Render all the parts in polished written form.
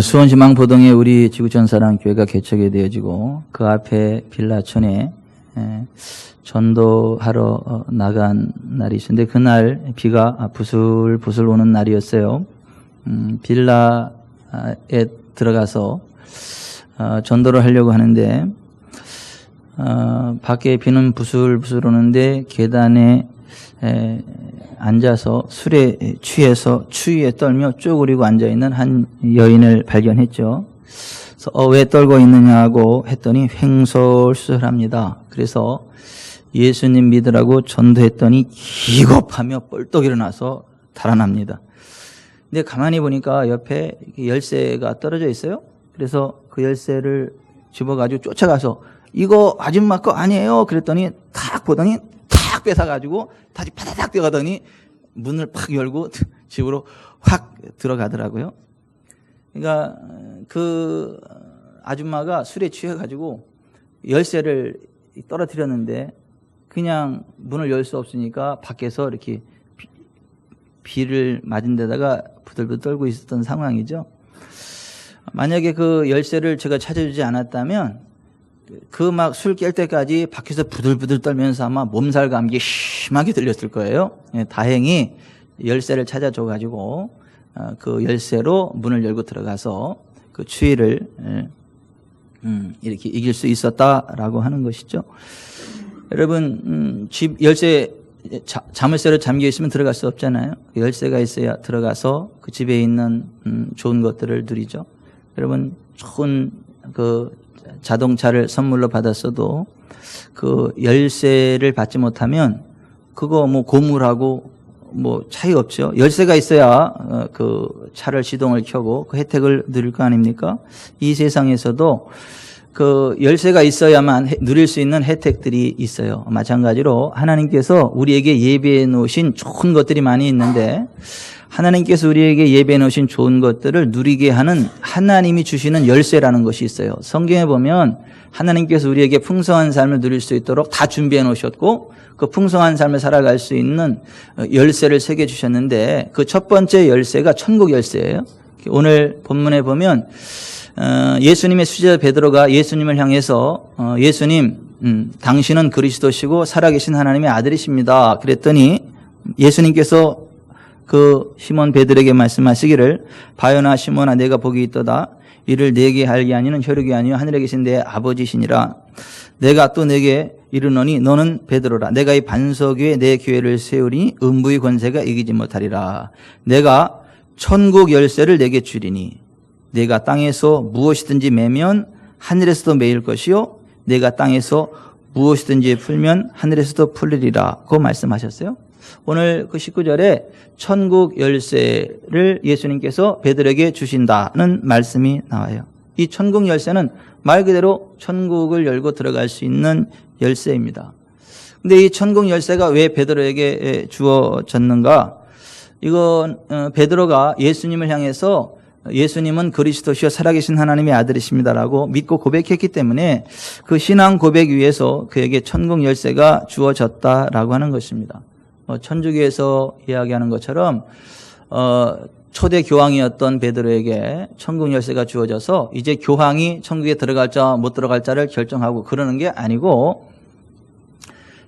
수원시 망포동에 우리 지구촌사랑교회가 개척이 되어지고 그 앞에 빌라촌에 전도하러 나간 날이 있었는데 그날 비가 부슬부슬 오는 날이었어요. 빌라에 들어가서 전도를 하려고 하는데 밖에 비는 부슬부슬 오는데 계단에 앉아서 술에 취해서 추위에 떨며 쪼그리고 앉아있는 한 여인을 발견했죠. 그래서 왜 떨고 있느냐고 했더니 횡설수설합니다. 그래서 예수님 믿으라고 전도했더니 기겁하며 뻘떡 일어나서 달아납니다. 근데 가만히 보니까 옆에 열쇠가 떨어져 있어요. 그래서 그 열쇠를 집어가지고 쫓아가서 이거 아줌마 거 아니에요? 그랬더니 탁 보더니 탁 뺏어가지고 다시 파다닥 뛰어가더니 문을 팍 열고 집으로 확 들어가더라고요. 그러니까 그 아줌마가 술에 취해가지고 열쇠를 떨어뜨렸는데 그냥 문을 열 수 없으니까 밖에서 이렇게 비를 맞은 데다가 부들부들 떨고 있었던 상황이죠. 만약에 그 열쇠를 제가 찾아주지 않았다면 그 막 술 깰 때까지 밖에서 부들부들 떨면서 아마 몸살 감기 심하게 들렸을 거예요. 다행히 열쇠를 찾아줘가지고 그 열쇠로 문을 열고 들어가서 그 추위를 이렇게 이길 수 있었다라고 하는 것이죠. 여러분 집 열쇠 자물쇠로 잠겨 있으면 들어갈 수 없잖아요. 열쇠가 있어야 들어가서 그 집에 있는 좋은 것들을 누리죠. 여러분 좋은 그 자동차를 선물로 받았어도 그 열쇠를 받지 못하면 그거 뭐 고물하고 뭐 차이 없죠. 열쇠가 있어야 그 차를 시동을 켜고 그 혜택을 누릴 거 아닙니까? 이 세상에서도 그 열쇠가 있어야만 누릴 수 있는 혜택들이 있어요. 마찬가지로 하나님께서 우리에게 예비해 놓으신 좋은 것들이 많이 있는데 하나님께서 우리에게 예배해 놓으신 좋은 것들을 누리게 하는 하나님이 주시는 열쇠라는 것이 있어요. 성경에 보면 하나님께서 우리에게 풍성한 삶을 누릴 수 있도록 다 준비해 놓으셨고 그 풍성한 삶을 살아갈 수 있는 열쇠를 새겨 주셨는데 그 첫 번째 열쇠가 천국 열쇠예요. 오늘 본문에 보면 예수님의 수제자 베드로가 예수님을 향해서 예수님 당신은 그리스도시고 살아계신 하나님의 아들이십니다. 그랬더니 예수님께서 그 시몬 베드로에게 말씀하시기를 바요나 시몬아 내가 복이 있도다. 이를 내게 알게 하니는 혈육이 아니요 하늘에 계신 내 아버지시니라. 내가 또 내게 이르노니 너는 베드로라. 내가 이 반석 위에 내 교회를 세우리니 음부의 권세가 이기지 못하리라. 내가 천국 열쇠를 내게 주리니 내가 땅에서 무엇이든지 매면 하늘에서도 매일 것이요 내가 땅에서 무엇이든지 풀면 하늘에서도 풀리리라. 그 말씀하셨어요. 오늘 그 19절에 천국 열쇠를 예수님께서 베드로에게 주신다는 말씀이 나와요. 이 천국 열쇠는 말 그대로 천국을 열고 들어갈 수 있는 열쇠입니다. 근데 이 천국 열쇠가 왜 베드로에게 주어졌는가? 이건 베드로가 예수님을 향해서 예수님은 그리스도시요 살아계신 하나님의 아들이십니다라고 믿고 고백했기 때문에 그 신앙 고백 위에서 그에게 천국 열쇠가 주어졌다라고 하는 것입니다. 천주교에서 이야기하는 것처럼 초대 교황이었던 베드로에게 천국 열쇠가 주어져서 이제 교황이 천국에 들어갈 자 못 들어갈 자를 결정하고 그러는 게 아니고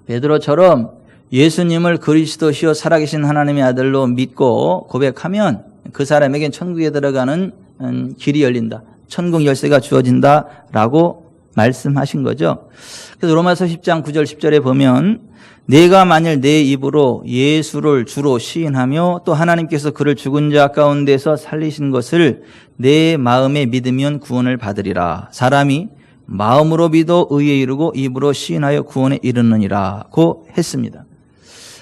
베드로처럼 예수님을 그리스도시요 살아계신 하나님의 아들로 믿고 고백하면 그 사람에겐 천국에 들어가는 길이 열린다. 천국 열쇠가 주어진다라고 말씀하신 거죠. 그래서 로마서 10장 9절 10절에 보면 내가 만일 내 입으로 예수를 주로 시인하며 또 하나님께서 그를 죽은 자 가운데서 살리신 것을 내 마음에 믿으면 구원을 받으리라. 사람이 마음으로 믿어 의에 이르고 입으로 시인하여 구원에 이르느니라고 했습니다.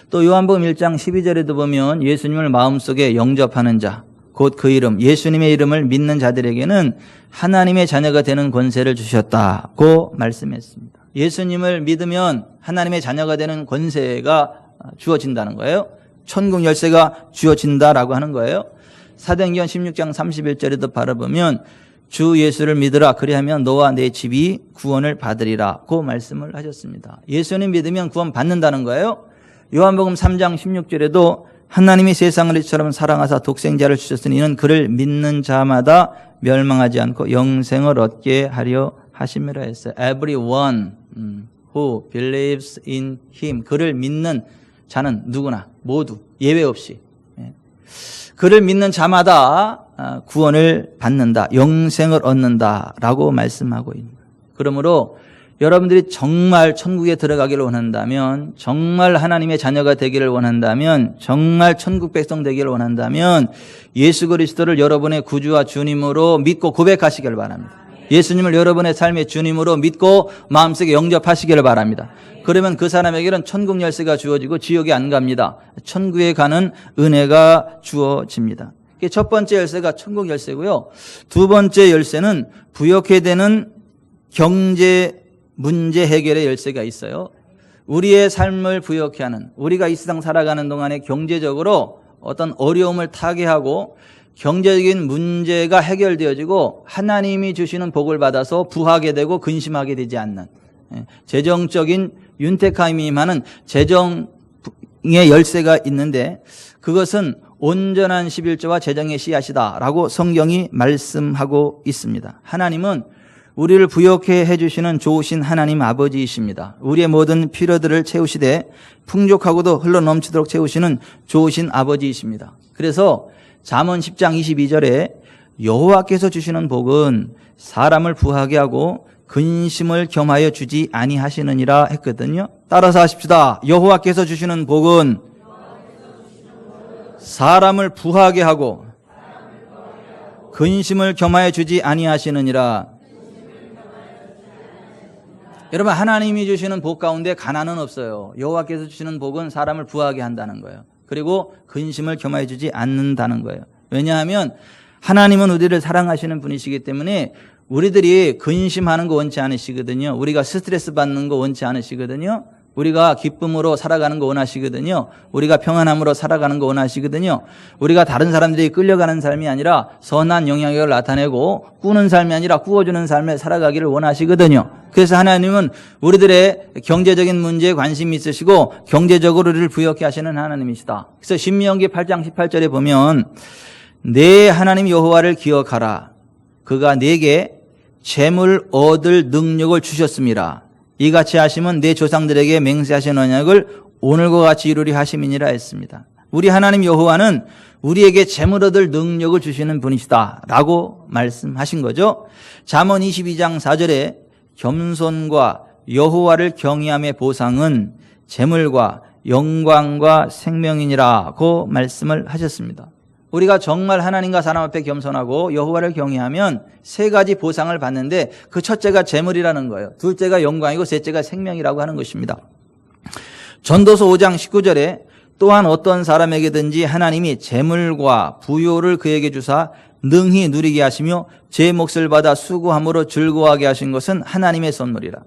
또 요한복음 1장 12절에도 보면 예수님을 마음속에 영접하는 자, 곧 그 이름, 예수님의 이름을 믿는 자들에게는 하나님의 자녀가 되는 권세를 주셨다고 말씀했습니다. 예수님을 믿으면 하나님의 자녀가 되는 권세가 주어진다는 거예요. 천국 열쇠가 주어진다라고 하는 거예요. 사도행전 16장 31절에도 바라보면 주 예수를 믿으라 그리하면 너와 내 집이 구원을 받으리라고 말씀을 하셨습니다. 예수님 믿으면 구원 받는다는 거예요. 요한복음 3장 16절에도 하나님이 세상을 이처럼 사랑하사 독생자를 주셨으니 이는 그를 믿는 자마다 멸망하지 않고 영생을 얻게 하려 하심이라 했어요. Everyone who believes in him. 그를 믿는 자는 누구나 모두 예외 없이 그를 믿는 자마다 구원을 받는다. 영생을 얻는다라고 말씀하고 있는 거예요. 그러므로 여러분들이 정말 천국에 들어가기를 원한다면, 정말 하나님의 자녀가 되기를 원한다면, 정말 천국 백성 되기를 원한다면 예수 그리스도를 여러분의 구주와 주님으로 믿고 고백하시길 바랍니다. 예수님을 여러분의 삶의 주님으로 믿고 마음속에 영접하시기를 바랍니다. 그러면 그 사람에게는 천국 열쇠가 주어지고 지옥에 안 갑니다. 천국에 가는 은혜가 주어집니다. 첫 번째 열쇠가 천국 열쇠고요. 두 번째 열쇠는 부욕해 되는 경제 문제 해결의 열쇠가 있어요. 우리의 삶을 부욕해 하는, 우리가 이 세상 살아가는 동안에 경제적으로 어떤 어려움을 타개하고 경제적인 문제가 해결되어지고 하나님이 주시는 복을 받아서 부하게 되고 근심하게 되지 않는, 재정적인 윤택함이 임하는 재정의 열쇠가 있는데, 그것은 온전한 11조와 재정의 씨앗이다라고 성경이 말씀하고 있습니다. 하나님은 우리를 부욕해 해주시는 좋으신 하나님 아버지이십니다. 우리의 모든 필요들을 채우시되 풍족하고도 흘러넘치도록 채우시는 좋으신 아버지이십니다. 그래서 잠언 10장 22절에 여호와께서 주시는 복은 사람을 부하게 하고 근심을 겸하여 주지 아니하시느니라 했거든요. 따라서 하십시다. 여호와께서 주시는 복은 사람을 부하게 하고 근심을 겸하여 주지 아니하시느니라. 여러분, 하나님이 주시는 복 가운데 가난은 없어요. 여호와께서 주시는 복은 사람을 부하게 한다는 거예요. 그리고 근심을 겸하여 주지 않는다는 거예요. 왜냐하면 하나님은 우리를 사랑하시는 분이시기 때문에 우리들이 근심하는 거 원치 않으시거든요. 우리가 스트레스 받는 거 원치 않으시거든요. 우리가 기쁨으로 살아가는 거 원하시거든요. 우리가 평안함으로 살아가는 거 원하시거든요. 우리가 다른 사람들이 끌려가는 삶이 아니라 선한 영향력을 나타내고 꾸는 삶이 아니라 꾸어주는 삶을 살아가기를 원하시거든요. 그래서 하나님은 우리들의 경제적인 문제에 관심이 있으시고 경제적으로 우리를 부욕해 하시는 하나님이시다. 그래서 신명기 8장 18절에 보면 내 하나님 여호와를 기억하라. 그가 내게 재물 얻을 능력을 주셨습니다. 이같이 하시면 내 조상들에게 맹세하신 언약을 오늘과 같이 이루리 하심이니라 했습니다. 우리 하나님 여호와는 우리에게 재물 얻을 능력을 주시는 분이시다 라고 말씀하신 거죠. 잠언 22장 4절에 겸손과 여호와를 경외함의 보상은 재물과 영광과 생명이니라고 말씀을 하셨습니다. 우리가 정말 하나님과 사람 앞에 겸손하고 여호와를 경외하면 세 가지 보상을 받는데 그 첫째가 재물이라는 거예요. 둘째가 영광이고 셋째가 생명이라고 하는 것입니다. 전도서 5장 19절에 또한 어떤 사람에게든지 하나님이 재물과 부요를 그에게 주사 능히 누리게 하시며 제 몫을 받아 수고함으로 즐거워하게 하신 것은 하나님의 선물이라.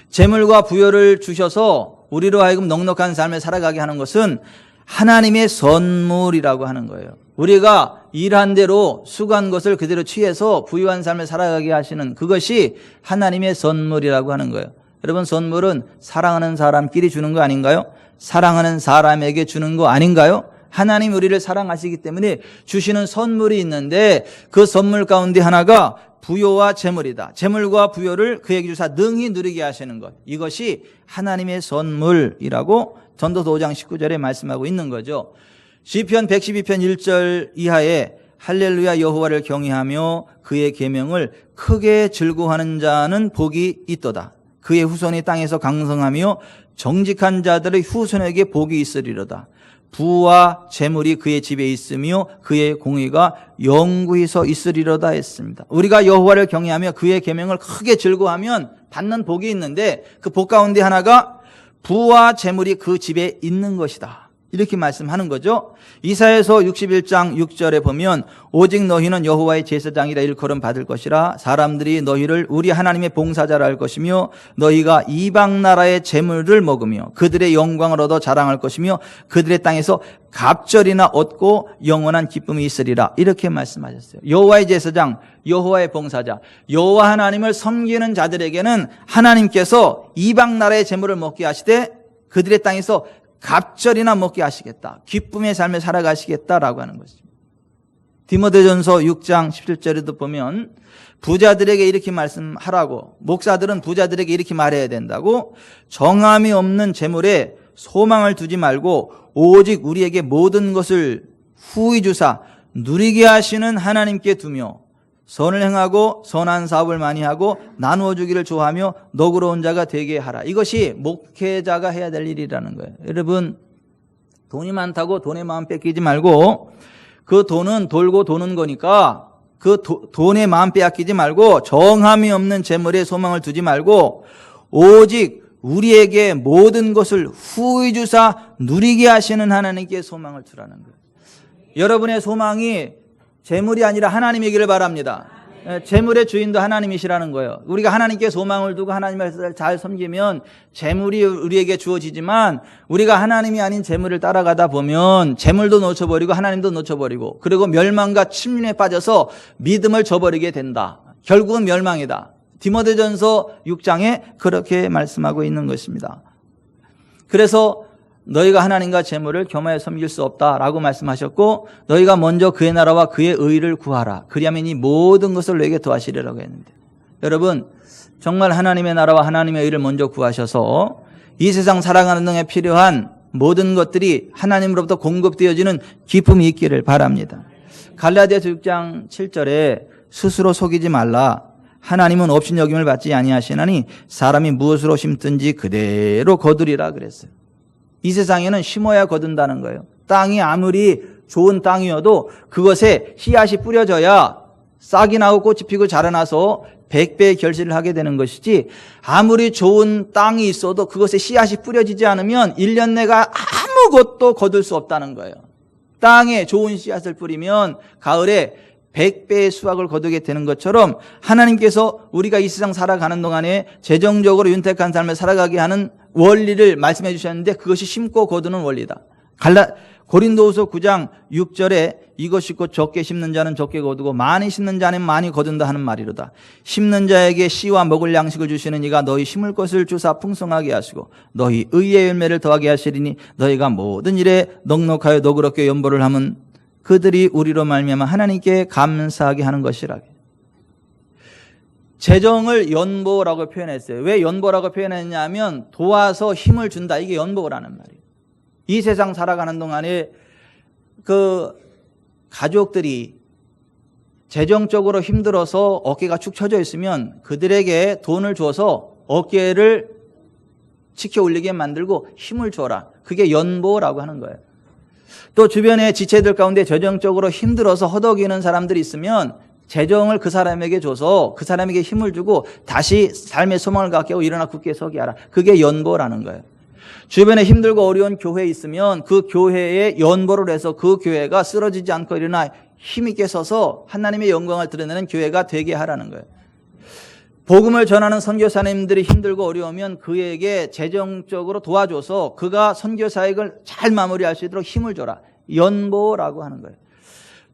재물과 부요를 주셔서 우리로 하여금 넉넉한 삶을 살아가게 하는 것은 하나님의 선물이라고 하는 거예요. 우리가 일한 대로 수고한 것을 그대로 취해서 부유한 삶을 살아가게 하시는 그것이 하나님의 선물이라고 하는 거예요. 여러분, 선물은 사랑하는 사람끼리 주는 거 아닌가요? 사랑하는 사람에게 주는 거 아닌가요? 하나님 우리를 사랑하시기 때문에 주시는 선물이 있는데 그 선물 가운데 하나가 부요와 재물이다. 재물과 부요를 그에게 주사 능히 누리게 하시는 것. 이것이 하나님의 선물이라고 전도서 5장 19절에 말씀하고 있는 거죠. 시편 112편 1절 이하에 할렐루야 여호와를 경외하며 그의 계명을 크게 즐거워하는 자는 복이 있도다. 그의 후손이 땅에서 강성하며 정직한 자들의 후손에게 복이 있으리로다. 부와 재물이 그의 집에 있으며 그의 공의가 영구히 서 있으리로다 했습니다. 우리가 여호와를 경외하며 그의 계명을 크게 즐거워하면 받는 복이 있는데 그 복 가운데 하나가 부와 재물이 그 집에 있는 것이다. 이렇게 말씀하는 거죠. 이사야서 61장 6절에 보면 오직 너희는 여호와의 제사장이라 일컬음 받을 것이라. 사람들이 너희를 우리 하나님의 봉사자라 할 것이며 너희가 이방 나라의 재물을 먹으며 그들의 영광을 얻어 자랑할 것이며 그들의 땅에서 갑절이나 얻고 영원한 기쁨이 있으리라. 이렇게 말씀하셨어요. 여호와의 제사장, 여호와의 봉사자, 여호와 하나님을 섬기는 자들에게는 하나님께서 이방 나라의 재물을 먹게 하시되 그들의 땅에서 갑절이나 먹게 하시겠다. 기쁨의 삶을 살아가시겠다라고 하는 것입니다. 디모데전서 6장 17절에도 보면 부자들에게 이렇게 말씀하라고, 목사들은 부자들에게 이렇게 말해야 된다고, 정함이 없는 재물에 소망을 두지 말고 오직 우리에게 모든 것을 후히 주사 누리게 하시는 하나님께 두며 선을 행하고 선한 사업을 많이 하고 나누어 주기를 좋아하며 너그러운 자가 되게 하라. 이것이 목회자가 해야 될 일이라는 거예요. 여러분, 돈이 많다고 돈의 마음 뺏기지 말고, 그 돈은 돌고 도는 거니까 그 돈의 마음 빼앗기지 말고, 정함이 없는 재물에 소망을 두지 말고 오직 우리에게 모든 것을 후히 주사 누리게 하시는 하나님께 소망을 두라는 거예요. 여러분의 소망이 재물이 아니라 하나님이기를 바랍니다. 재물의 주인도 하나님이시라는 거예요. 우리가 하나님께 소망을 두고 하나님을 잘 섬기면 재물이 우리에게 주어지지만, 우리가 하나님이 아닌 재물을 따라가다 보면 재물도 놓쳐버리고 하나님도 놓쳐버리고, 그리고 멸망과 침륜에 빠져서 믿음을 저버리게 된다. 결국은 멸망이다. 디모데전서 6장에 그렇게 말씀하고 있는 것입니다. 그래서 너희가 하나님과 재물을 겸하여 섬길 수 없다라고 말씀하셨고, 너희가 먼저 그의 나라와 그의 의를 구하라. 그리하면 이 모든 것을 너에게 더하시리라고 했는데, 여러분, 정말 하나님의 나라와 하나님의 의를 먼저 구하셔서 이 세상 살아가는 동에 필요한 모든 것들이 하나님으로부터 공급되어지는 기쁨이 있기를 바랍니다. 갈라디아서 6장 7절에 스스로 속이지 말라. 하나님은 업신여김을 받지 아니하시나니 사람이 무엇으로 심든지 그대로 거두리라 그랬어요. 이 세상에는 심어야 거둔다는 거예요. 땅이 아무리 좋은 땅이어도 그것에 씨앗이 뿌려져야 싹이 나고 꽃이 피고 자라나서 100배의 결실을 하게 되는 것이지, 아무리 좋은 땅이 있어도 그것에 씨앗이 뿌려지지 않으면 1년 내가 아무것도 거둘 수 없다는 거예요. 땅에 좋은 씨앗을 뿌리면 가을에 100배의 수확을 거두게 되는 것처럼, 하나님께서 우리가 이 세상 살아가는 동안에 재정적으로 윤택한 삶을 살아가게 하는 원리를 말씀해 주셨는데, 그것이 심고 거두는 원리다. 고린도후서 9장 6절에 이것이 곧 적게 심는 자는 적게 거두고 많이 심는 자는 많이 거둔다 하는 말이로다. 심는 자에게 씨와 먹을 양식을 주시는 이가 너희 심을 것을 주사 풍성하게 하시고 너희 의의 열매를 더하게 하시리니, 너희가 모든 일에 넉넉하여 너그럽게 연보를 하면 그들이 우리로 말미암아 하나님께 감사하게 하는 것이라. 재정을 연보라고 표현했어요. 왜 연보라고 표현했냐면 도와서 힘을 준다, 이게 연보라는 말이에요. 이 세상 살아가는 동안에 그 가족들이 재정적으로 힘들어서 어깨가 축 처져 있으면 그들에게 돈을 줘서 어깨를 치켜 올리게 만들고 힘을 줘라. 그게 연보라고 하는 거예요. 또 주변의 지체들 가운데 재정적으로 힘들어서 허덕이는 사람들이 있으면 재정을 그 사람에게 줘서 그 사람에게 힘을 주고 다시 삶의 소망을 갖게 하고 일어나 굳게 서게 하라. 그게 연보라는 거예요. 주변에 힘들고 어려운 교회에 있으면 그 교회에 연보를 해서 그 교회가 쓰러지지 않고 일어나 힘있게 서서 하나님의 영광을 드러내는 교회가 되게 하라는 거예요. 복음을 전하는 선교사님들이 힘들고 어려우면 그에게 재정적으로 도와줘서 그가 선교 사역을 잘 마무리할 수 있도록 힘을 줘라. 연보라고 하는 거예요.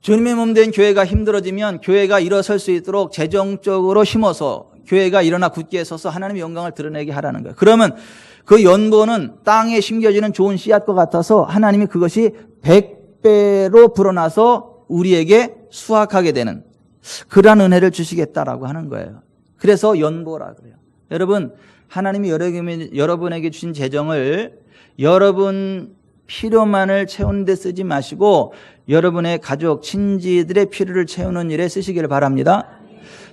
주님의 몸 된 교회가 힘들어지면 교회가 일어설 수 있도록 재정적으로 힘어서 교회가 일어나 굳게 서서 하나님의 영광을 드러내게 하라는 거예요. 그러면 그 연보는 땅에 심겨지는 좋은 씨앗과 같아서 하나님이 그것이 100배로 불어나서 우리에게 수확하게 되는 그러한 은혜를 주시겠다라고 하는 거예요. 그래서 연보라 그래요. 여러분, 하나님이 여러분에게 주신 재정을 여러분 필요만을 채우는 데 쓰지 마시고 여러분의 가족, 친지들의 필요를 채우는 일에 쓰시기를 바랍니다.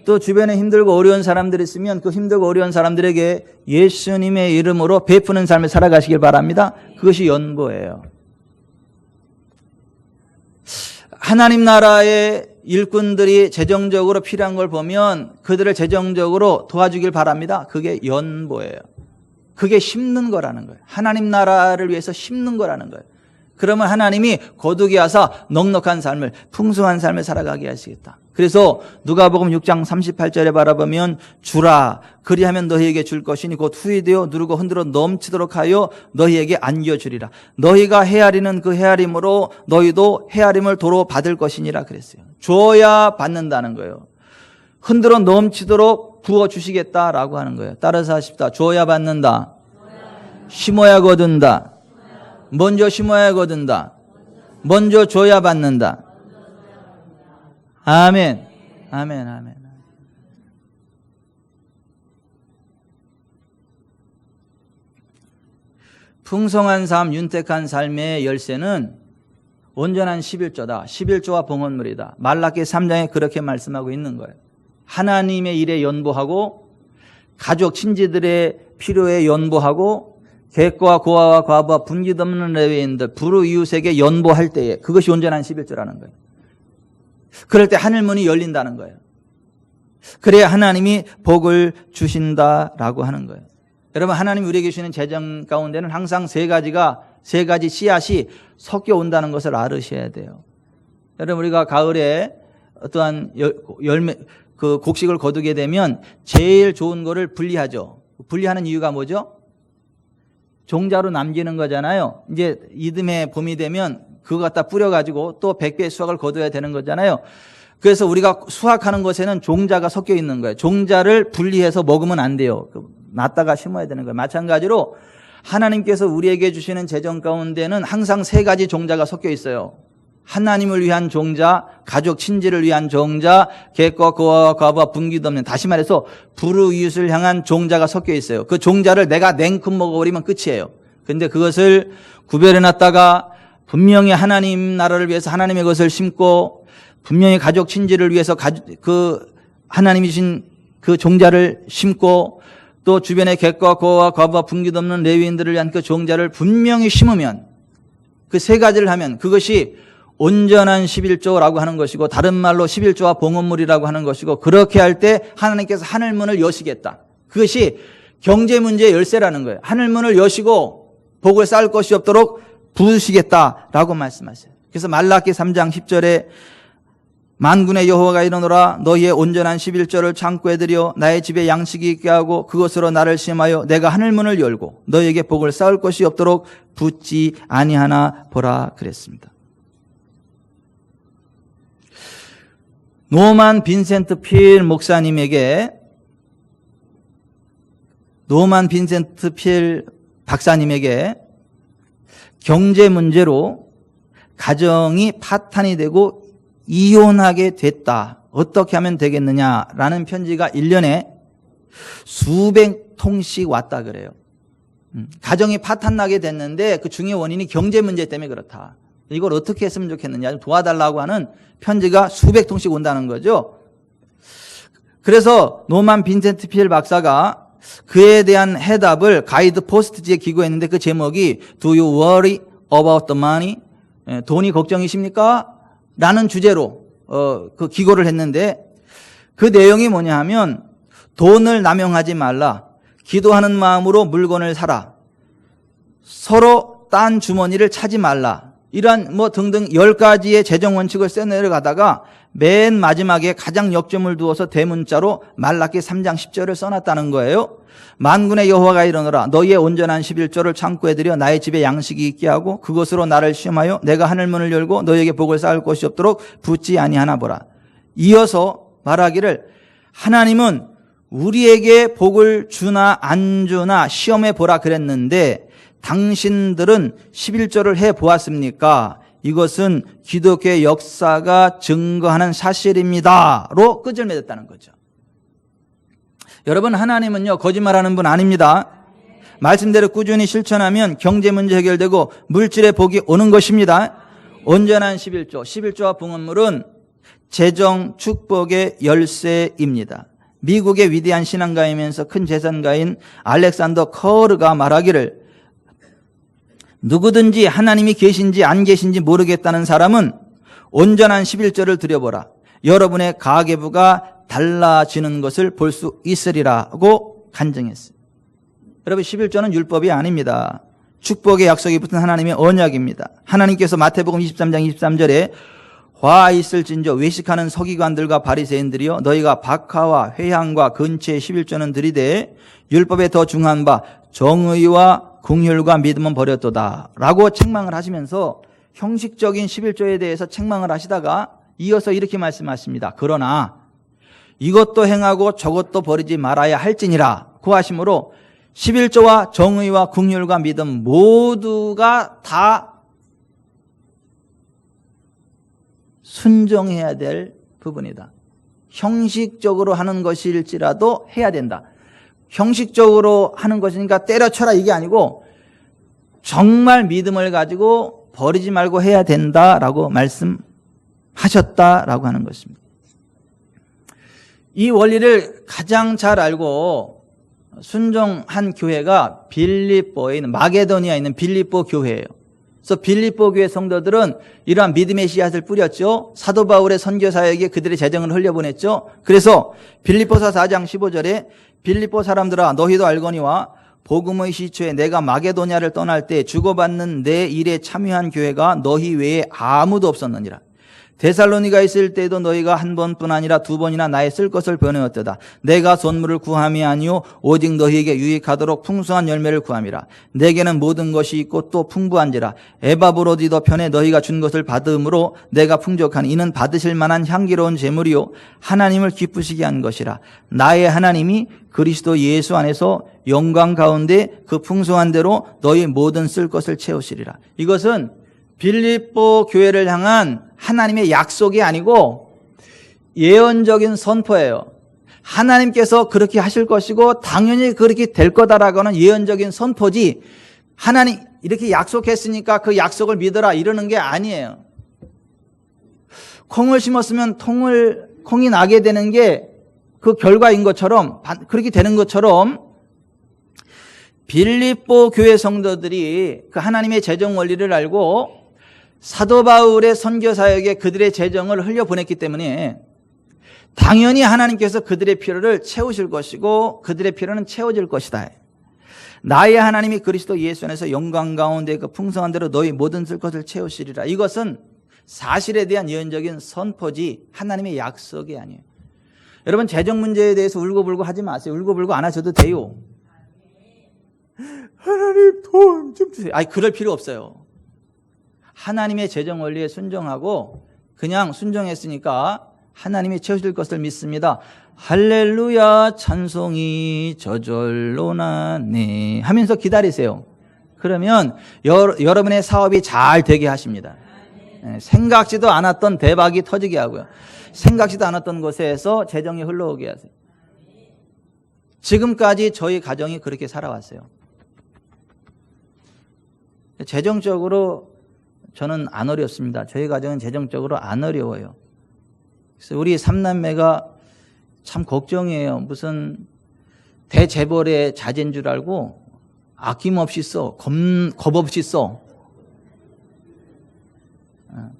또 주변에 힘들고 어려운 사람들이 있으면 그 힘들고 어려운 사람들에게 예수님의 이름으로 베푸는 삶을 살아가시길 바랍니다. 그것이 연보예요. 하나님 나라의 일꾼들이 재정적으로 필요한 걸 보면 그들을 재정적으로 도와주길 바랍니다. 그게 연보예요. 그게 심는 거라는 거예요. 하나님 나라를 위해서 심는 거라는 거예요. 그러면 하나님이 거두게 하사 넉넉한 삶을, 풍성한 삶을 살아가게 하시겠다. 그래서 누가복음 6장 38절에 바라보면 주라 그리하면 너희에게 줄 것이니 곧 후히 되어 누르고 흔들어 넘치도록 하여 너희에게 안겨주리라. 너희가 헤아리는 그 헤아림으로 너희도 헤아림을 도로 받을 것이니라 그랬어요. 줘야 받는다는 거예요. 흔들어 넘치도록 부어주시겠다라고 하는 거예요. 따라서 하십시다. 줘야 받는다. 심어야 거둔다. 먼저 심어야 거둔다. 먼저 줘야 받는다. 아멘. 아멘. 아멘. 풍성한 삶, 윤택한 삶의 열쇠는 온전한 11조다. 11조와 봉헌물이다. 말라기 3장에 그렇게 말씀하고 있는 거예요. 하나님의 일에 연보하고 가족 친지들의 필요에 연보하고 객과 고아와 과부와 분깃 없는 레위인들 불우이웃에게 연보할 때에 그것이 온전한 11조라는 거예요. 그럴 때 하늘문이 열린다는 거예요. 그래야 하나님이 복을 주신다라고 하는 거예요. 여러분, 하나님이 우리에게 주시는 재정 가운데는 항상 세 가지 씨앗이 섞여 온다는 것을 알으셔야 돼요. 여러분, 우리가 가을에 어떠한 열매, 그 곡식을 거두게 되면 제일 좋은 거를 분리하죠. 분리하는 이유가 뭐죠? 종자로 남기는 거잖아요. 이제 이듬해 봄이 되면 그거 갖다 뿌려가지고 또 100배의 수확을 거둬야 되는 거잖아요. 그래서 우리가 수확하는 것에는 종자가 섞여 있는 거예요. 종자를 분리해서 먹으면 안 돼요. 놨다가 심어야 되는 거예요. 마찬가지로 하나님께서 우리에게 주시는 재정 가운데는 항상 세 가지 종자가 섞여 있어요. 하나님을 위한 종자, 가족 친지를 위한 종자, 객과 고아와 과부와 분깃 없는, 다시 말해서 불우이웃을 향한 종자가 섞여 있어요. 그 종자를 내가 냉큼 먹어버리면 끝이에요. 근데 그것을 구별해놨다가 분명히 하나님 나라를 위해서 하나님의 것을 심고 분명히 가족 친지를 위해서 하나님이 주신 그 종자를 심고 또 주변의 객과 고아와 과부와 분깃 없는 레위인들을 위한 그 종자를 분명히 심으면, 그 세 가지를 하면 그것이 온전한 11조라고 하는 것이고, 다른 말로 11조와 봉헌물이라고 하는 것이고, 그렇게 할 때 하나님께서 하늘문을 여시겠다. 그것이 경제 문제의 열쇠라는 거예요. 하늘문을 여시고 복을 쌓을 것이 없도록 부으시겠다라고 말씀하세요. 그래서 말라기 3장 10절에 만군의 여호와가 이르노라, 너희의 온전한 11조를 창고에 들여 나의 집에 양식이 있게 하고 그것으로 나를 시험하여 내가 하늘문을 열고 너희에게 복을 쌓을 것이 없도록 붓지 아니하나 보라 그랬습니다. 노만 빈센트 필 박사님에게 경제 문제로 가정이 파탄이 되고 이혼하게 됐다. 어떻게 하면 되겠느냐라는 편지가 1년에 수백 통씩 왔다 그래요. 가정이 파탄나게 됐는데 그 중요한 원인이 경제 문제 때문에 그렇다. 이걸 어떻게 했으면 좋겠느냐 도와달라고 하는 편지가 수백 통씩 온다는 거죠. 그래서 노만 빈센트 필 박사가 그에 대한 해답을 가이드 포스트지에 기고했는데 그 제목이 Do you worry about the money? 돈이 걱정이십니까? 라는 주제로 그 기고를 했는데, 그 내용이 뭐냐 하면 돈을 남용하지 말라, 기도하는 마음으로 물건을 사라, 서로 딴 주머니를 차지 말라, 이러한 등등 10가지의 재정 원칙을 써내려가다가 맨 마지막에 가장 역점을 두어서 대문자로 말라기 3장 10절을 써놨다는 거예요. 만군의 여호와가 이르노라, 너희의 온전한 11조를 창고에 들여 나의 집에 양식이 있게 하고 그것으로 나를 시험하여 내가 하늘문을 열고 너희에게 복을 쌓을 것이 없도록 붓지 아니하나 보라. 이어서 말하기를, 하나님은 우리에게 복을 주나 안 주나 시험해 보라 그랬는데 당신들은 11조를 해 보았습니까? 이것은 기독교의 역사가 증거하는 사실입니다로 끝을 맺었다는 거죠. 여러분, 하나님은요 거짓말하는 분 아닙니다. 말씀대로 꾸준히 실천하면 경제 문제 해결되고 물질의 복이 오는 것입니다. 온전한 11조와 봉헌물은 재정 축복의 열쇠입니다. 미국의 위대한 신앙가이면서 큰 재산가인 알렉산더 커르가 말하기를, 누구든지 하나님이 계신지 안 계신지 모르겠다는 사람은 온전한 11조를 드려보라. 여러분의 가계부가 달라지는 것을 볼 수 있으리라고 간증했어요. 여러분, 11조는 율법이 아닙니다. 축복의 약속이 붙은 하나님의 언약입니다. 하나님께서 마태복음 23장 23절에 화 있을진저 외식하는 서기관들과 바리새인들이여, 너희가 박하와 회향과 근처의 11조는 드리되 율법에 더 중한 바 정의와 긍휼과 믿음은 버렸도다 라고 책망을 하시면서 형식적인 11조에 대해서 책망을 하시다가 이어서 이렇게 말씀하십니다. 그러나 이것도 행하고 저것도 버리지 말아야 할지니라 고 하심으로 11조와 정의와 긍휼과 믿음 모두가 다 순종해야 될 부분이다. 형식적으로 하는 것일지라도 해야 된다. 형식적으로 하는 것이니까 때려쳐라 이게 아니고 정말 믿음을 가지고 버리지 말고 해야 된다라고 말씀하셨다라고 하는 것입니다. 이 원리를 가장 잘 알고 순종한 교회가 빌립보에 있는 마게도니아에 있는 빌립보 교회예요. 그래서 빌립보 교회 성도들은 이러한 믿음의 씨앗을 뿌렸죠. 사도 바울의 선교 사역에 그들의 재정을 흘려보냈죠. 그래서 빌립보서 4장 15절에 빌립보 사람들아 너희도 알거니와 복음의 시초에 내가 마게도냐를 떠날 때 주고받는 내 일에 참여한 교회가 너희 외에 아무도 없었느니라. 데살로니가 있을 때도 너희가 한 번뿐 아니라 두 번이나 나의 쓸 것을 보내었도다. 내가 선물을 구함이 아니요 오직 너희에게 유익하도록 풍성한 열매를 구함이라. 내게는 모든 것이 있고 또 풍부한지라. 에바브로디도 편에 너희가 준 것을 받음으로 내가 풍족하니 이는 받으실 만한 향기로운 제물이요 하나님을 기쁘시게 한 것이라. 나의 하나님이 그리스도 예수 안에서 영광 가운데 그 풍성한 대로 너희 모든 쓸 것을 채우시리라. 이것은 빌립보 교회를 향한 하나님의 약속이 아니고 예언적인 선포예요. 하나님께서 그렇게 하실 것이고 당연히 그렇게 될 거다라고 하는 예언적인 선포지 하나님 이렇게 약속했으니까 그 약속을 믿어라 이러는 게 아니에요. 콩을 심었으면 콩이 나게 되는 게 그 결과인 것처럼 그렇게 되는 것처럼 빌립보 교회 성도들이 그 하나님의 재정 원리를 알고 사도 바울의 선교 사역에 그들의 재정을 흘려보냈기 때문에 당연히 하나님께서 그들의 필요를 채우실 것이고 그들의 필요는 채워질 것이다. 나의 하나님이 그리스도 예수 안에서 영광 가운데 그 풍성한 대로 너희 모든 쓸 것을 채우시리라. 이것은 사실에 대한 예언적인 선포지 하나님의 약속이 아니에요. 여러분 재정 문제에 대해서 울고불고 하지 마세요. 울고불고 안 하셔도 돼요. 하나님 돈 좀 주세요. 아니 그럴 필요 없어요. 하나님의 재정 원리에 순종하고 그냥 순종했으니까 하나님이 채우실 것을 믿습니다. 할렐루야 찬송이 저절로 나네 하면서 기다리세요. 그러면 여러분의 사업이 잘 되게 하십니다. 생각지도 않았던 대박이 터지게 하고요. 생각지도 않았던 곳에서 재정이 흘러오게 하세요. 지금까지 저희 가정이 그렇게 살아왔어요. 재정적으로 저는 안 어렵습니다. 저희 가정은 재정적으로 안 어려워요. 그래서 우리 삼남매가 참 걱정이에요. 무슨 대재벌의 자제인 줄 알고 아낌없이 써, 겁 없이 써.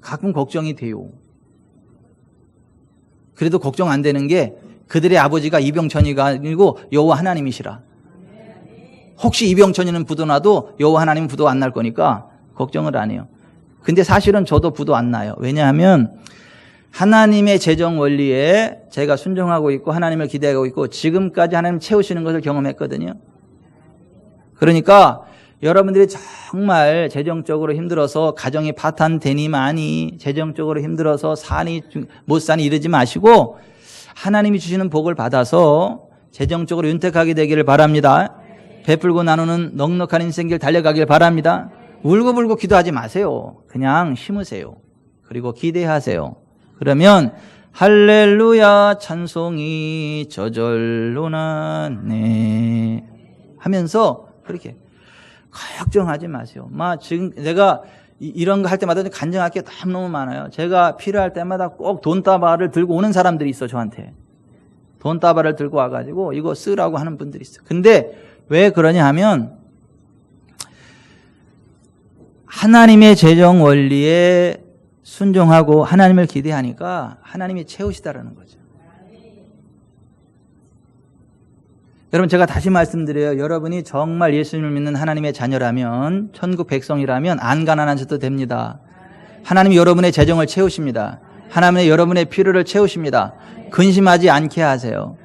가끔 걱정이 돼요. 그래도 걱정 안 되는 게 그들의 아버지가 이병천이가 아니고 여호와 하나님이시라. 혹시 이병천이는 부도 나도 여호와 하나님은 부도 안 날 거니까 걱정을 안 해요. 근데 사실은 저도 부도 안 나요. 왜냐하면 하나님의 재정 원리에 제가 순종하고 있고 하나님을 기대하고 있고 지금까지 하나님 채우시는 것을 경험했거든요. 그러니까 여러분들이 정말 재정적으로 힘들어서 가정이 파탄되니 많이 재정적으로 힘들어서 못 사니 이러지 마시고 하나님이 주시는 복을 받아서 재정적으로 윤택하게 되기를 바랍니다. 베풀고 나누는 넉넉한 인생길 달려가길 바랍니다. 울고불고 기도하지 마세요. 그냥 심으세요. 그리고 기대하세요. 그러면 할렐루야 찬송이 저절로 나네 하면서 그렇게 걱정하지 마세요. 지금 내가 이런 거 할 때마다 간증할 게 너무 많아요. 제가 필요할 때마다 꼭 돈다발을 들고 오는 사람들이 있어 저한테. 돈다발을 들고 와가지고 이거 쓰라고 하는 분들이 있어요. 근데 왜 그러냐 하면 하나님의 재정 원리에 순종하고 하나님을 기대하니까 하나님이 채우시다라는 거죠. 여러분 제가 다시 말씀드려요. 여러분이 정말 예수님을 믿는 하나님의 자녀라면 천국 백성이라면 안 가난하셔도 됩니다. 하나님이 여러분의 재정을 채우십니다. 하나님이 여러분의 필요를 채우십니다. 근심하지 않게 하세요.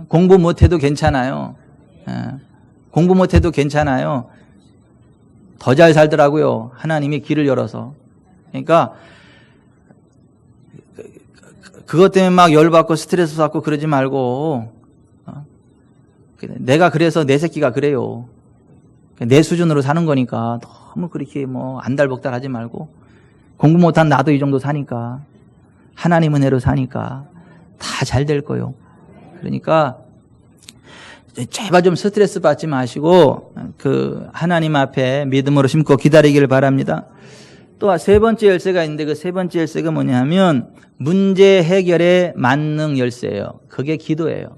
공부 못해도 괜찮아요. 공부 못해도 괜찮아요. 더 잘 살더라고요. 하나님이 길을 열어서. 그러니까 그것 때문에 막 열받고 스트레스 받고 그러지 말고 내가 그래서 내 새끼가 그래요. 내 수준으로 사는 거니까 너무 그렇게 뭐 안달복달 하지 말고 공부 못한 나도 이 정도 사니까 하나님 은혜로 사니까 다 잘 될 거요. 그러니까 제발 좀 스트레스 받지 마시고 그 하나님 앞에 믿음으로 심고 기다리기를 바랍니다. 또 세 번째 열쇠가 있는데 그 세 번째 열쇠가 뭐냐 하면 문제 해결의 만능 열쇠예요. 그게 기도예요.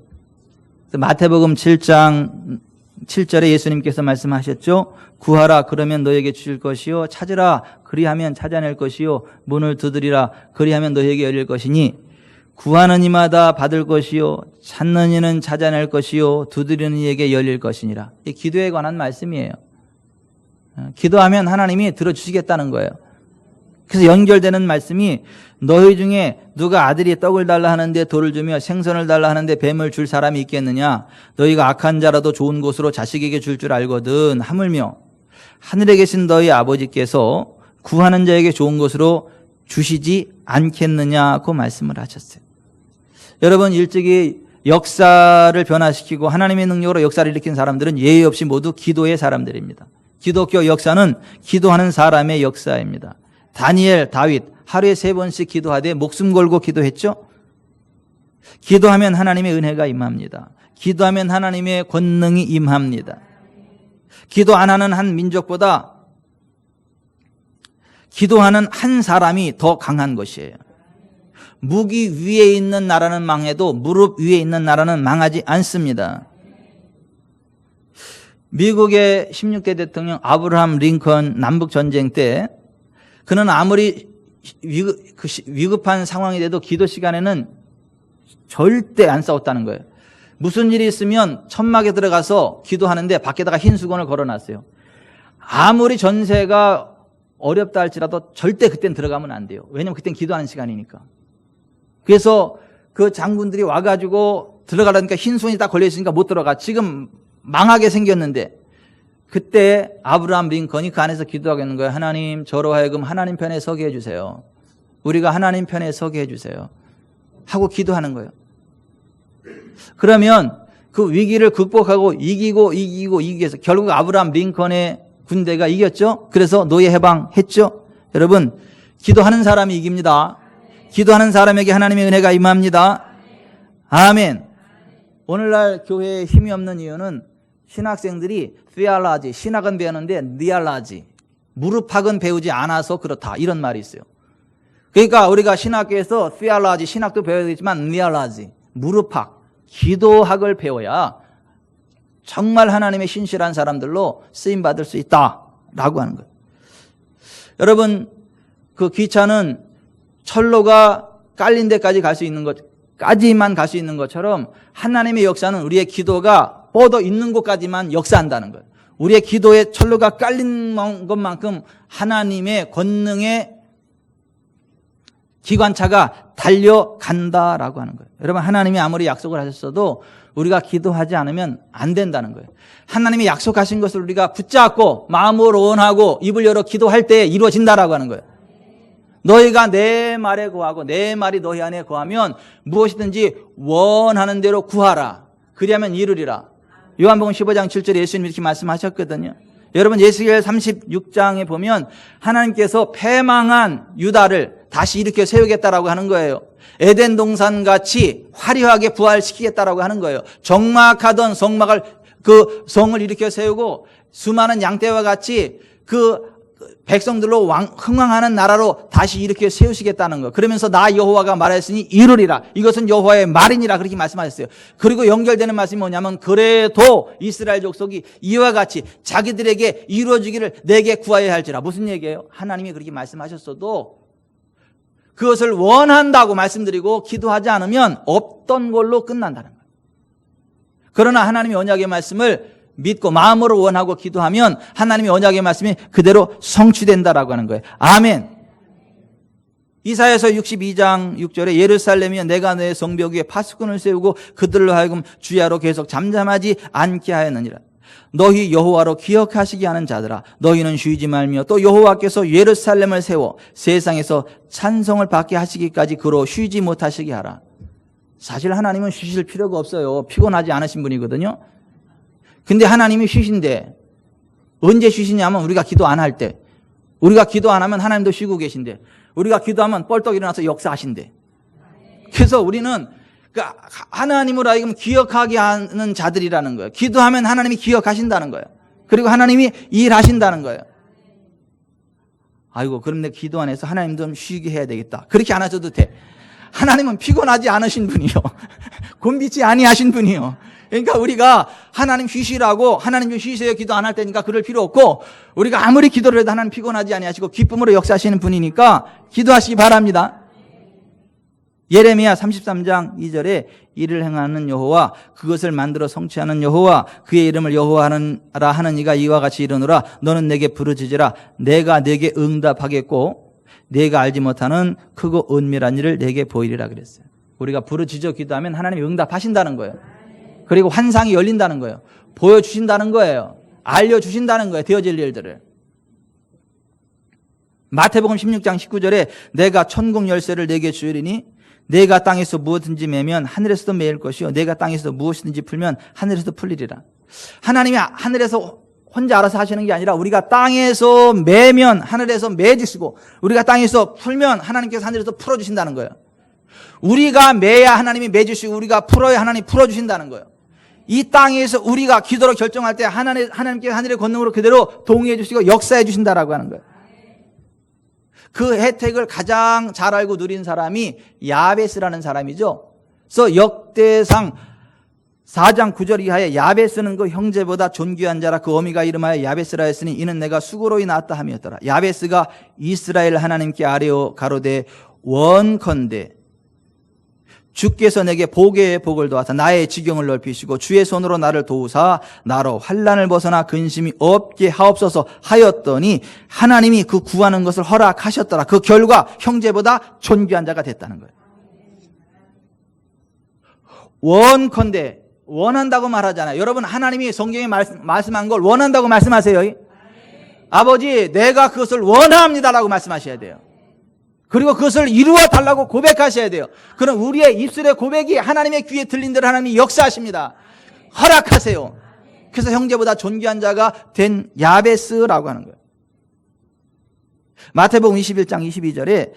마태복음 7장 7절에 예수님께서 말씀하셨죠. 구하라 그러면 너에게 주실 것이요 찾으라 그리하면 찾아낼 것이요 문을 두드리라 그리하면 너에게 열릴 것이니 구하는 이마다 받을 것이요 찾는 이는 찾아낼 것이요 두드리는 이에게 열릴 것이니라. 이 기도에 관한 말씀이에요. 기도하면 하나님이 들어주시겠다는 거예요. 그래서 연결되는 말씀이 너희 중에 누가 아들이 떡을 달라 하는데 돌을 주며 생선을 달라 하는데 뱀을 줄 사람이 있겠느냐. 너희가 악한 자라도 좋은 곳으로 자식에게 줄 줄 알거든. 하물며 하늘에 계신 너희 아버지께서 구하는 자에게 좋은 곳으로 주시지 않겠느냐고 말씀을 하셨어요. 여러분 일찍이 역사를 변화시키고 하나님의 능력으로 역사를 일으킨 사람들은 예의 없이 모두 기도의 사람들입니다. 기독교 역사는 기도하는 사람의 역사입니다. 다니엘, 다윗 하루에 3번씩 기도하되 목숨 걸고 기도했죠. 기도하면 하나님의 은혜가 임합니다. 기도하면 하나님의 권능이 임합니다. 기도 안 하는 한 민족보다 기도하는 한 사람이 더 강한 것이에요. 무기 위에 있는 나라는 망해도 무릎 위에 있는 나라는 망하지 않습니다. 미국의 16대 대통령 아브라함 링컨 남북전쟁 때 그는 아무리 위급한 상황이 돼도 기도 시간에는 절대 안 싸웠다는 거예요. 무슨 일이 있으면 천막에 들어가서 기도하는데 밖에다가 흰 수건을 걸어놨어요. 아무리 전세가 어렵다 할지라도 절대 그땐 들어가면 안 돼요. 왜냐면 그땐 기도하는 시간이니까. 그래서 그 장군들이 와가지고 들어가려니까 흰 수건이 딱 걸려있으니까 못 들어가. 지금 망하게 생겼는데 그때 아브라함 링컨이 그 안에서 기도하겠는 거예요. 하나님 저로 하여금 하나님 편에 서게 해주세요. 우리가 하나님 편에 서게 해주세요. 하고 기도하는 거예요. 그러면 그 위기를 극복하고 이기고 해서 결국 아브라함 링컨의 군대가 이겼죠. 그래서 노예 해방했죠. 여러분 기도하는 사람이 이깁니다. 기도하는 사람에게 하나님의 은혜가 임합니다. 아멘. 오늘날 교회에 힘이 없는 이유는 신학생들이 theology, 신학은 배우는데 theology, 무릎학은 배우지 않아서 그렇다. 이런 말이 있어요. 그러니까 우리가 신학교에서 theology, 신학도 배워야 되지만 theology, 무릎학, 기도학을 배워야 정말 하나님의 신실한 사람들로 쓰임받을 수 있다라고 하는 거예요. 여러분 그 기차는 철로가 깔린 데까지 갈 수 있는 것까지만 갈 수 있는 것처럼 하나님의 역사는 우리의 기도가 뻗어 있는 곳까지만 역사한다는 거예요. 우리의 기도에 철로가 깔린 것만큼 하나님의 권능의 기관차가 달려간다라고 하는 거예요. 여러분 하나님이 아무리 약속을 하셨어도 우리가 기도하지 않으면 안 된다는 거예요. 하나님이 약속하신 것을 우리가 붙잡고 마음으로 원하고 입을 열어 기도할 때 이루어진다라고 하는 거예요. 너희가 내 말에 거하고 내 말이 너희 안에 거하면 무엇이든지 원하는 대로 구하라. 그리하면 이루리라. 요한복음 15장 7절에 예수님이 이렇게 말씀하셨거든요. 여러분 예수겔 36장에 보면 하나님께서 패망한 유다를 다시 일으켜 세우겠다라고 하는 거예요. 에덴 동산같이 화려하게 부활시키겠다라고 하는 거예요. 적막하던 그 성을 일으켜 세우고 수많은 양떼와 같이 그 백성들로 흥왕하는 나라로 다시 일으켜 세우시겠다는 거. 그러면서 나 여호와가 말했으니 이루리라. 이것은 여호와의 말이니라 그렇게 말씀하셨어요. 그리고 연결되는 말씀이 뭐냐면 그래도 이스라엘 족속이 이와 같이 자기들에게 이루어지기를 내게 구하여야 할지라. 무슨 얘기예요? 하나님이 그렇게 말씀하셨어도 그것을 원한다고 말씀드리고 기도하지 않으면 없던 걸로 끝난다는 거예요. 그러나 하나님의 언약의 말씀을 믿고 마음으로 원하고 기도하면 하나님의 언약의 말씀이 그대로 성취된다라고 하는 거예요. 아멘. 이사야서 62장 6절에 예루살렘이여 내가 너의 성벽 위에 파수꾼을 세우고 그들로 하여금 주야로 계속 잠잠하지 않게 하였느니라. 너희 여호와로 기억하시게 하는 자들아 너희는 쉬지 말며 또 여호와께서 예루살렘을 세워 세상에서 찬송을 받게 하시기까지 그로 쉬지 못하시게 하라. 사실 하나님은 쉬실 필요가 없어요. 피곤하지 않으신 분이거든요. 근데 하나님이 쉬신데 언제 쉬시냐면 우리가 기도 안 할 때. 우리가 기도 안 하면 하나님도 쉬고 계신데 우리가 기도하면 뻘떡 일어나서 역사하신대. 그래서 우리는 하나님으로 하여금 기억하게 하는 자들이라는 거예요. 기도하면 하나님이 기억하신다는 거예요. 그리고 하나님이 일하신다는 거예요. 아이고 그럼 내 기도 안 해서 하나님 좀 쉬게 해야 되겠다. 그렇게 안 하셔도 돼. 하나님은 피곤하지 않으신 분이요. 곤비치 아니하신 분이요. 그러니까 우리가 하나님 쉬시라고 하나님 좀 쉬세요 기도 안 할 테니까 그럴 필요 없고 우리가 아무리 기도를 해도 하나님 피곤하지 아니하시고 기쁨으로 역사하시는 분이니까 기도하시기 바랍니다. 예레미야 33장 2절에 이를 행하는 여호와 그것을 만들어 성취하는 여호와 그의 이름을 여호와라 하는 이가 이와 같이 이르노라 너는 내게 부르짖으라 내가 내게 응답하겠고 내가 알지 못하는 크고 은밀한 일을 내게 보이리라 그랬어요. 우리가 부르짖어 기도하면 하나님이 응답하신다는 거예요. 그리고 환상이 열린다는 거예요. 보여주신다는 거예요. 알려주신다는 거예요. 되어질 일들을. 마태복음 16장 19절에 내가 천국 열쇠를 내게 주리니 내가 땅에서 무엇든지 매면 하늘에서도 매일 것이요 내가 땅에서 무엇이든지 풀면 하늘에서도 풀리리라. 하나님이 하늘에서 혼자 알아서 하시는 게 아니라 우리가 땅에서 매면 하늘에서 매주시고 우리가 땅에서 풀면 하나님께서 하늘에서 풀어주신다는 거예요. 우리가 매야 하나님이 매주시고 우리가 풀어야 하나님이 풀어주신다는 거예요. 이 땅에서 우리가 기도로 결정할 때 하나님께서 하늘의 권능으로 그대로 동의해 주시고 역사해 주신다라고 하는 거예요. 그 혜택을 가장 잘 알고 누린 사람이 야베스라는 사람이죠. 그래서 역대상 4장 9절 이하에 야베스는 그 형제보다 존귀한 자라 그 어미가 이름하여 야베스라 했으니 이는 내가 수고로이 낳았다 함이었더라. 야베스가 이스라엘 하나님께 아뢰어 가로되 원컨대 주께서 내게 복의 복을 도와서 나의 지경을 넓히시고 주의 손으로 나를 도우사 나로 환난을 벗어나 근심이 없게 하옵소서 하였더니 하나님이 그 구하는 것을 허락하셨더라. 그 결과 형제보다 존귀한 자가 됐다는 거예요. 원컨대 원한다고 말하잖아요. 여러분 하나님이 성경에 말씀한 걸 원한다고 말씀하세요. 아버지 내가 그것을 원합니다라고 말씀하셔야 돼요. 그리고 그것을 이루어 달라고 고백하셔야 돼요. 그럼 우리의 입술의 고백이 하나님의 귀에 들린 대로 하나님이 역사하십니다. 허락하세요. 그래서 형제보다 존귀한 자가 된 야베스라고 하는 거예요. 마태복음 21장 22절에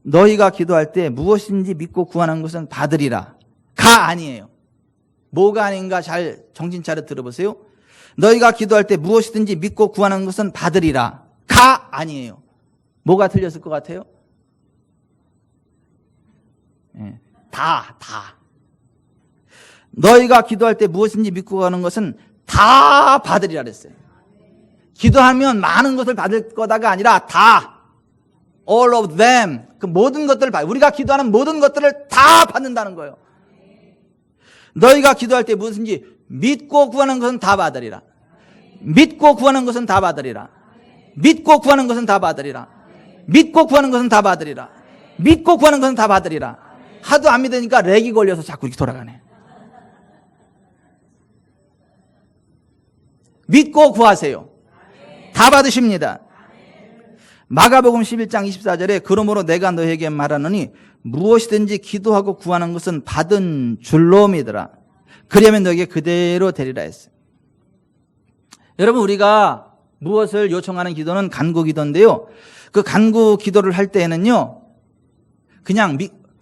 너희가 기도할 때 무엇인지 믿고 구하는 것은 받으리라. 가 아니에요. 뭐가 아닌가 잘 정신 차려 들어보세요. 너희가 기도할 때 무엇이든지 믿고 구하는 것은 받으리라. 가 아니에요. 뭐가 틀렸을 것 같아요? 다. 너희가 기도할 때 무엇인지 믿고 가는 것은 다 받으리라 그랬어요. 기도하면 많은 것을 받을 거다가 아니라 다. All of them. 그 모든 것들을 우리가 기도하는 모든 것들을 다 받는다는 거예요. 너희가 기도할 때 무엇인지 믿고 구하는 것은 다 받으리라. 믿고 구하는 것은 다 받으리라. 믿고 구하는 것은 다 받으리라. 믿고 구하는 것은 다 받으리라. 믿고 구하는 것은 다 받으리라. 하도 안 믿으니까 렉이 걸려서 자꾸 이렇게 돌아가네. 믿고 구하세요. 다 받으십니다. 마가복음 11장 24절에 그러므로 내가 너에게 말하노니 무엇이든지 기도하고 구하는 것은 받은 줄로 믿으라. 그러면 너에게 그대로 되리라 했어요. 여러분 우리가 무엇을 요청하는 기도는 간구 기도인데요. 그 간구 기도를 할 때에는요. 그냥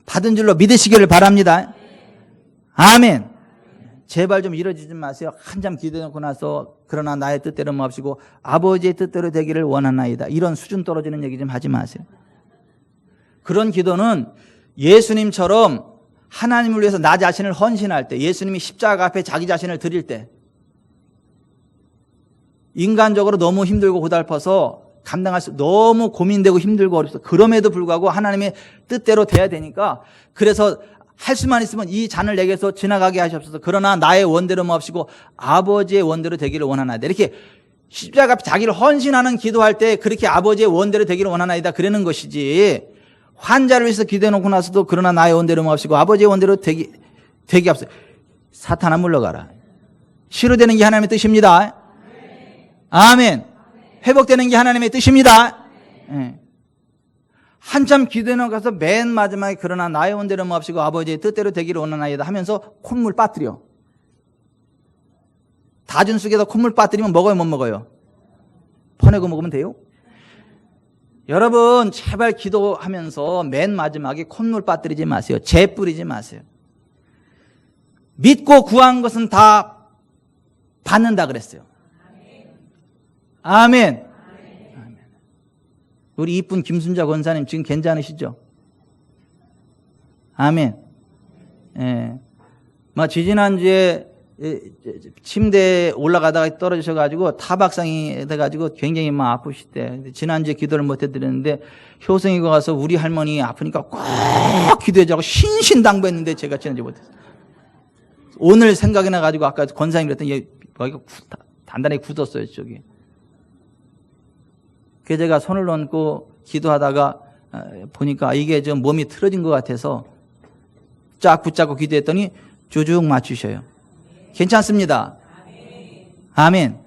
받은 줄로 믿으시기를 바랍니다. 아멘. 제발 좀 이러지지 마세요. 한참 기도해놓고 나서 그러나 나의 뜻대로 마옵시고 아버지의 뜻대로 되기를 원하나이다. 이런 수준 떨어지는 얘기 좀 하지 마세요. 그런 기도는 예수님처럼 하나님을 위해서 나 자신을 헌신할 때, 예수님이 십자가 앞에 자기 자신을 드릴 때, 인간적으로 너무 힘들고 고달퍼서 감당할 수 너무 고민되고 힘들고 어렵서 그럼에도 불구하고 하나님의 뜻대로 돼야 되니까 그래서 할 수만 있으면 이 잔을 내게서 지나가게 하시옵소서. 그러나 나의 원대로 마옵시고 아버지의 원대로 되기를 원하나이다. 이렇게 십자가 앞에 자기를 헌신하는 기도할 때 그렇게 아버지의 원대로 되기를 원하나이다 그러는 것이지, 환자를 위해서 기도해놓고 나서도 그러나 나의 원대로 마옵시고 아버지의 원대로 되기 앞서 사탄아 물러가라. 치료되는 게 하나님의 뜻입니다. 아멘. 회복되는 게 하나님의 뜻입니다. 네. 한참 기도해놓고 가서 맨 마지막에 그러나 나의 원대로 마옵시고 아버지의 뜻대로 되기를 원하나이다 하면서 콧물 빠뜨려. 다준숙에다 콧물 빠뜨리면 먹어요, 못 먹어요? 퍼내고 먹으면 돼요? 여러분 제발 기도하면서 맨 마지막에 콧물 빠뜨리지 마세요. 재 뿌리지 마세요. 믿고 구한 것은 다 받는다 그랬어요. 아멘. 아멘. 우리 이쁜 김순자 권사님 지금 괜찮으시죠? 아멘. 예. 지지난주에 침대에 올라가다가 떨어지셔가지고 타박상이 돼가지고 굉장히 아프시대. 지난주에 기도를 못 해드렸는데 효성이가 가서 우리 할머니 아프니까 꼭 기도해주라고 신신당부했는데 제가 지난주에 못했어요. 오늘 생각이 나가지고 아까 권사님 그랬더니 여기가 단단하게 굳었어요, 저기. 그래서 제가 손을 얹고 기도하다가 보니까 이게 좀 몸이 틀어진 것 같아서 쫙 붙잡고 기도했더니 쭉쭉 맞추셔요. 괜찮습니다. 아멘.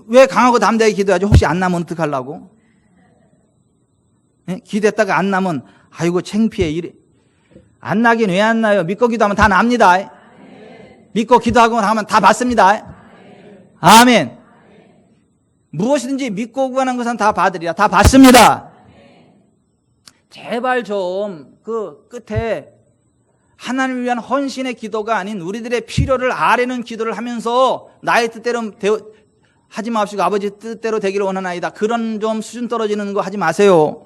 왜 강하고 담대하게 기도하지? 혹시 안 나면 어떡하려고? 네? 기도했다가 안 나면 아이고 창피해. 이래. 안 나긴 왜 안 나요? 믿고 기도하면 다 납니다. 믿고 기도하고 하면 다 받습니다. 아멘. 무엇이든지 믿고 구하는 것은 다 받으리라. 다 받습니다. 제발 좀 그 끝에 하나님을 위한 헌신의 기도가 아닌 우리들의 필요를 아뢰는 기도를 하면서 나의 뜻대로 하지 마시고 아버지 뜻대로 되기를 원하나이다. 그런 좀 수준 떨어지는 거 하지 마세요.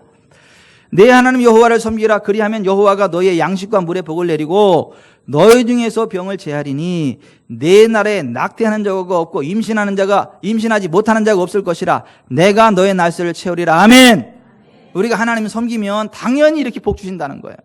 내 하나님 여호와를 섬기라. 그리하면 여호와가 너의 양식과 물에 복을 내리고 너희 중에서 병을 제하리니 내 날에 낙태하는 자가 없고 임신하지 못하는 자가 없을 것이라. 내가 너의 날수를 채우리라. 아멘. 우리가 하나님을 섬기면 당연히 이렇게 복 주신다는 거예요.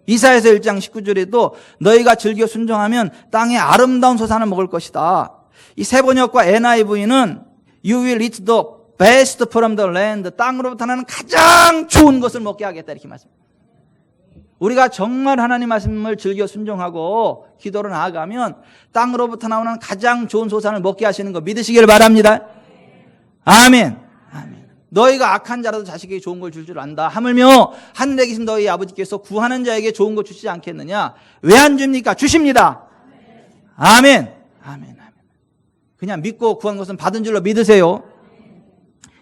이사야서 1장 19절에도 너희가 즐겨 순종하면 땅의 아름다운 소산을 먹을 것이다. 이 세번역과 NIV는 You will eat the best from the land. 땅으로부터 나는 가장 좋은 것을 먹게 하겠다 이렇게 말씀합니다. 우리가 정말 하나님 말씀을 즐겨 순종하고 기도로 나아가면 땅으로부터 나오는 가장 좋은 소산을 먹게 하시는 거 믿으시길 바랍니다. 아멘. 아멘. 너희가 악한 자라도 자식에게 좋은 걸 줄 줄 안다. 하물며 하늘에 계신 너희 아버지께서 구하는 자에게 좋은 걸 주시지 않겠느냐. 왜 안 줍니까? 주십니다. 아멘. 아멘. 아멘. 그냥 믿고 구한 것은 받은 줄로 믿으세요.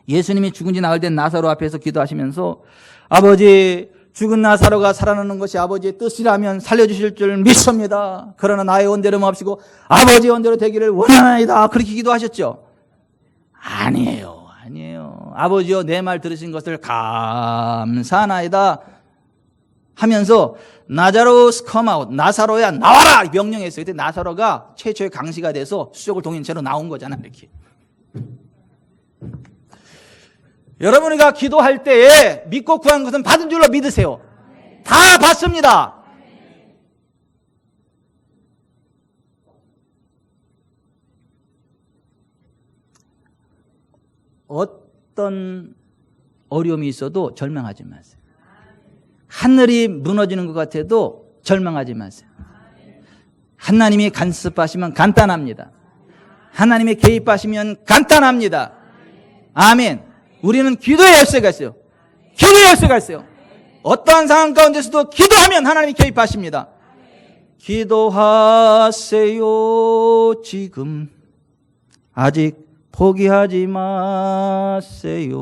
예수님이 죽은 지 나흘 된 나사로 앞에서 기도하시면서 아버지 죽은 나사로가 살아나는 것이 아버지의 뜻이라면 살려주실 줄 믿습니다. 그러나 나의 원대로 마옵시고 아버지의 원대로 되기를 원하나이다. 그렇게 기도하셨죠? 아니에요. 아니에요. 아버지여 내 말 들으신 것을 감사하나이다 하면서 나자로스 come out. 나사로야 나와라 명령했어요. 그때 나사로가 최초의 강시가 돼서 수족을 동인 채로 나온 거잖아 이렇게. 여러분이가 기도할 때에 믿고 구한 것은 받은 줄로 믿으세요. 다 받습니다. 어떤 어려움이 있어도 절망하지 마세요. 하늘이 무너지는 것 같아도 절망하지 마세요. 하나님이 간섭하시면 간단합니다. 하나님이 개입하시면 간단합니다. 아멘. 우리는 기도의 열쇠가 있어요. 기도의 열쇠가 있어요. 어떠한 상황 가운데서도 기도하면 하나님이 개입하십니다. 기도하세요. 지금 아직 포기하지 마세요.